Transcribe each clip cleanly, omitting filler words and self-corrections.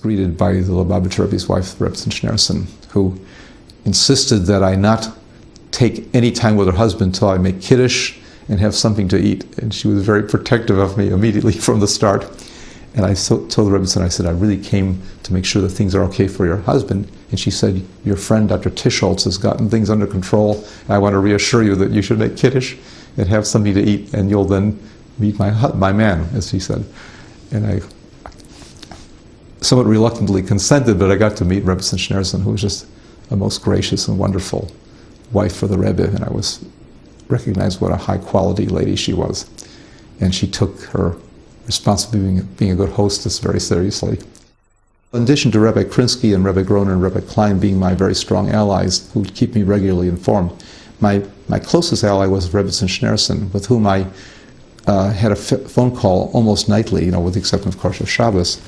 greeted by the Lubavitcher Rebbe's wife, Rebetzn Jaya, who insisted that I not take any time with her husband till I make Kiddush and have something to eat. And she was very protective of me immediately from the start. And I told the Rebetzin, I said, I really came to make sure that things are okay for your husband. And she said, your friend Dr. Tischholz has gotten things under control. I want to reassure you that you should make Kiddush and have something to eat, and you'll then meet my man, as she said. And I somewhat reluctantly consented, but I got to meet Rebetzn Jaya, who was just a most gracious and wonderful wife for the Rebbe, and I recognized what a high-quality lady she was. And she took her responsibility of being a good hostess very seriously. In addition to Rebbe Krinsky and Rebbe Groner and Rebbe Klein being my very strong allies who would keep me regularly informed, my closest ally was Rebetzn Jaya, with whom I had a phone call almost nightly, with the exception, of course, of Shabbos.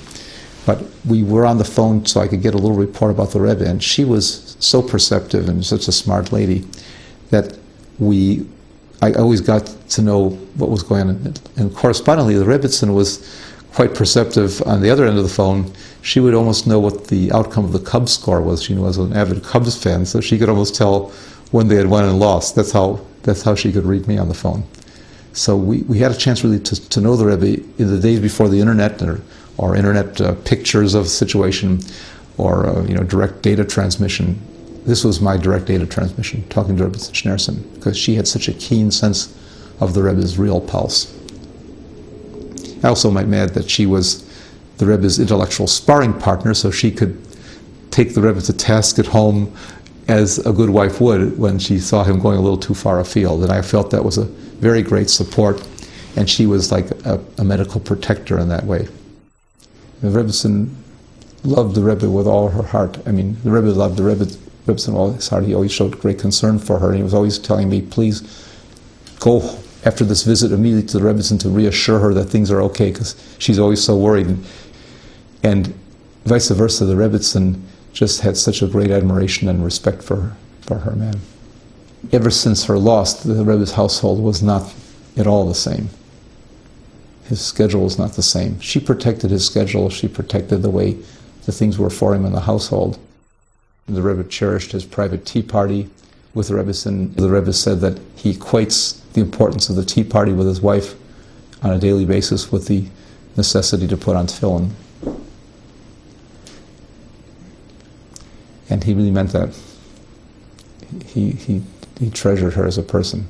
But we were on the phone so I could get a little report about the Rebbe, and she was so perceptive and such a smart lady that I always got to know what was going on. And correspondingly, the Rebetzin was quite perceptive on the other end of the phone. She would almost know what the outcome of the Cubs score was. She was an avid Cubs fan, so she could almost tell when they had won and lost. That's how she could read me on the phone. So we had a chance really to know the Rebbe in the days before the internet or internet pictures of the situation or direct data transmission. This was my direct data transmission, talking to Rebetzn Jaya, because she had such a keen sense of the Rebbe's real pulse. I also might add that she was the Rebbe's intellectual sparring partner, so she could take the Rebbe to task at home as a good wife would when she saw him going a little too far afield. And I felt that was a very great support, and she was like a medical protector in that way. The Rebetzin loved the Rebbe with all her heart. I mean, the Rebbe loved the Rebetzin with all his heart. He always showed great concern for her, and he was always telling me, please go after this visit immediately to the Rebetzin to reassure her that things are okay, because she's always so worried. And vice versa, the Rebetzin just had such a great admiration and respect for her man. Ever since her loss, the Rebbe's household was not at all the same. His schedule was not the same. She protected his schedule. She protected the way the things were for him in the household. The Rebbe cherished his private tea party with the Rebetzin. The Rebbe said that he equates the importance of the tea party with his wife on a daily basis with the necessity to put on tefilin. And he really meant that. He treasured her as a person.